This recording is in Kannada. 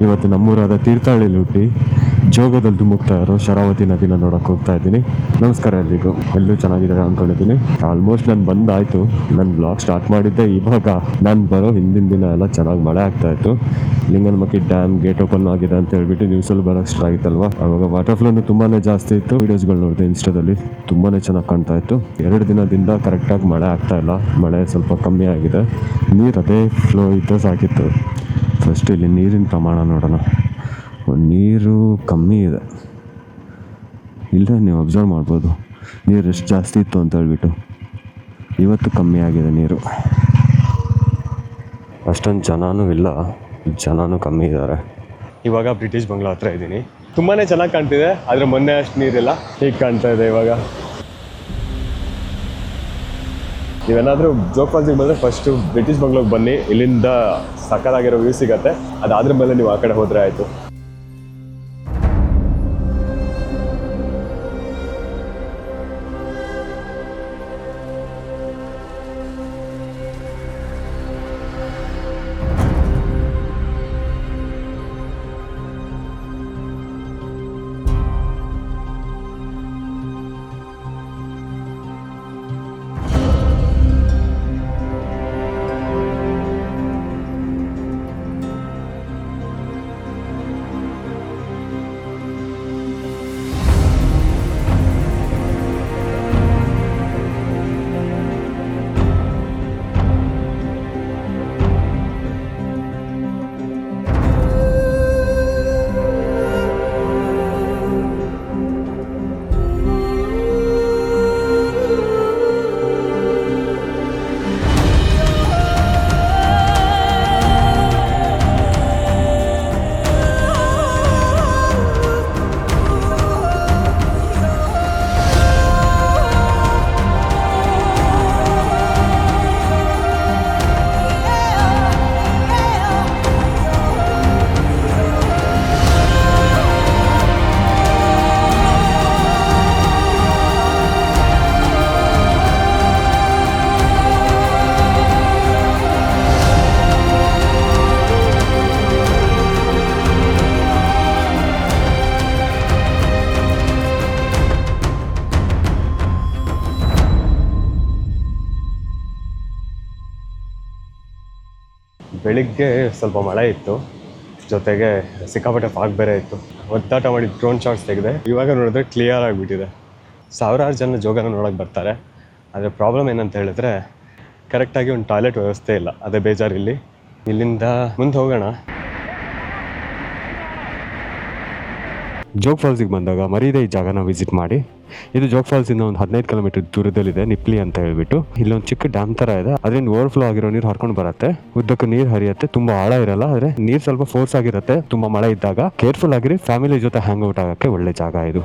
ಇವತ್ತು ನಮ್ಮೂರಾದ ತೀರ್ಥಹಳ್ಳಿಲಿ ಹುಟ್ಟಿ ಜೋಗದಲ್ಲಿ ಧುಮುಕ್ತಾ ಇರೋ ಶರಾವತಿ ನದಿನ ನೋಡೋಕೆ ಹೋಗ್ತಾ ಇದ್ದೀನಿ. ನಮಸ್ಕಾರ ಎಲ್ರಿಗೂ, ಎಲ್ಲರೂ ಚೆನ್ನಾಗಿದ್ದಾರೆ ಅಂದ್ಕೊಂಡಿದ್ದೀನಿ. ಆಲ್ಮೋಸ್ಟ್ ನಾನು ಬಂದಾಯಿತು. ನಾನು ಬ್ಲಾಗ್ ಸ್ಟಾರ್ಟ್ ಮಾಡಿದ್ದೆ ಇವಾಗ. ನಾನು ಬರೋ ಹಿಂದಿನ ದಿನ ಎಲ್ಲ ಚೆನ್ನಾಗಿ ಮಳೆ ಆಗ್ತಾ ಇತ್ತು. ಲಿಂಗನಮಕ್ಕಿ ಡ್ಯಾಮ್ ಗೇಟ್ ಓಪನ್ ಆಗಿದೆ ಅಂತ ಹೇಳ್ಬಿಟ್ಟು ನ್ಯೂಸಲ್ಲಿ ಬರೋಕ್ಕೆ ಸ್ಟಾರ್ಟ್ ಆಗಿತ್ತಲ್ವ. ಅವಾಗ ವಾಟರ್ ಫ್ಲೋನು ತುಂಬಾ ಜಾಸ್ತಿ ಇತ್ತು. ವೀಡಿಯೋಸ್ಗಳು ನೋಡಿದೆ ಇನ್ಸ್ಟಾದಲ್ಲಿ, ತುಂಬಾ ಚೆನ್ನಾಗಿ ಕಾಣ್ತಾ ಇತ್ತು. 2 ದಿನದಿಂದ ಕರೆಕ್ಟಾಗಿ ಮಳೆ ಆಗ್ತಾ ಇಲ್ಲ, ಮಳೆ ಸ್ವಲ್ಪ ಕಮ್ಮಿ ಆಗಿದೆ. ನೀರು ಅದೇ ಫ್ಲೋ ಇದ್ದರೆ ಸಾಕಿತ್ತು. ಫಸ್ಟ್ ಇಲ್ಲಿ ನೀರಿನ ಪ್ರಮಾಣ ನೋಡೋಣ. ನೀರು ಕಮ್ಮಿ ಇದೆ, ಇಲ್ಲೇ ನೀವು ಅಬ್ಸರ್ವ್ ಮಾಡ್ಬೋದು ನೀರು ಎಷ್ಟು ಜಾಸ್ತಿ ಇತ್ತು ಅಂತ ಹೇಳ್ಬಿಟ್ಟು. ಇವತ್ತು ಕಮ್ಮಿ ಆಗಿದೆ ನೀರು, ಅಷ್ಟೊಂದು ಜನನೂ ಇಲ್ಲ, ಜನನೂ ಕಮ್ಮಿ ಇದ್ದಾರೆ. ಇವಾಗ ಬ್ರಿಟಿಷ್ ಬಂಗ್ಲಾ ಹತ್ರ ಇದ್ದೀನಿ. ತುಂಬಾ ಚೆನ್ನಾಗಿ ಕಾಣ್ತಿದೆ, ಆದರೆ ಮೊನ್ನೆ ಅಷ್ಟು ನೀರಿಲ್ಲ, ಹೀಗೆ ಕಾಣ್ತಾ ಇದೆ ಇವಾಗ. ನೀವೇನಾದರೂ ಜೋಗ್ ಫಾಲ್ಸಿಗೆ ಬಂದರೆ ಫಸ್ಟು ಬ್ರಿಟಿಷ್ ಬಂಗ್ಲಾಗೆ ಬನ್ನಿ, ಇಲ್ಲಿಂದ ಸಕ್ಕತ್ತಾಗಿರೋ ವ್ಯೂ ಸಿಗುತ್ತೆ. ಅದಾದ್ರ ಮೇಲೆ ನೀವು ಆ ಕಡೆ ಹೋದರೆ ಆಯಿತು. ಬೆಳಿಗ್ಗೆ ಸ್ವಲ್ಪ ಮಳೆ ಇತ್ತು, ಜೊತೆಗೆ ಸಿಕ್ಕಾಪಟ್ಟೆ ಫಾಗ್ ಬೇರೆ ಇತ್ತು. ಒತ್ತಾಟ ಮಾಡಿ ಡ್ರೋನ್ ಶಾಟ್ಸ್ ತೆಗೆದೆ. ಇವಾಗ ನೋಡಿದ್ರೆ ಕ್ಲಿಯರ್ ಆಗಿಬಿಟ್ಟಿದೆ. ಸಾವಿರಾರು ಜನ ಜೋಗನ ನೋಡೋಕೆ ಬರ್ತಾರೆ, ಆದರೆ ಪ್ರಾಬ್ಲಮ್ ಏನಂತ ಹೇಳಿದ್ರೆ ಕರೆಕ್ಟಾಗಿ ಒಂದು ಟಾಯ್ಲೆಟ್ ವ್ಯವಸ್ಥೆ ಇಲ್ಲ, ಅದೇ ಬೇಜಾರು ಇಲ್ಲಿ. ಇಲ್ಲಿಂದ ಮುಂದೆ ಹೋಗೋಣ. ಜೋಗ್ ಫಾಲ್ಸಿಗೆ ಬಂದಾಗ ಮರೀದೆ ಈ ಜಾಗನ ವಿಸಿಟ್ ಮಾಡಿ. ಇದು ಜೋಗ್ ಫಾಲ್ಸಿಂದ ಒಂದು 15 ಕಿಲೋಮೀಟರ್ ದೂರದಲ್ಲಿದೆ, ನಿಪ್ಲಿ ಅಂತ ಹೇಳ್ಬಿಟ್ಟು. ಇಲ್ಲೊಂದು ಚಿಕ್ಕ ಡ್ಯಾಮ್ ಥರ ಇದೆ, ಅದರಿಂದ ಓವರ್ಫ್ಲೋ ಆಗಿರೋ ನೀರು ಹರ್ಕೊಂಡು ಬರುತ್ತೆ. ಉದ್ದಕ್ಕೂ ನೀರು ಹರಿಯುತ್ತೆ, ತುಂಬ ಆಳ ಇರಲ್ಲ, ಆದರೆ ನೀರು ಸ್ವಲ್ಪ ಫೋರ್ಸ್ ಆಗಿರುತ್ತೆ. ತುಂಬ ಮಳೆ ಇದ್ದಾಗ ಕೇರ್ಫುಲ್ ಆಗಿರಿ. ಫ್ಯಾಮಿಲಿ ಜೊತೆ ಹ್ಯಾಂಗ್ ಔಟ್ ಆಗೋಕ್ಕೆ ಒಳ್ಳೆ ಜಾಗ ಇದು.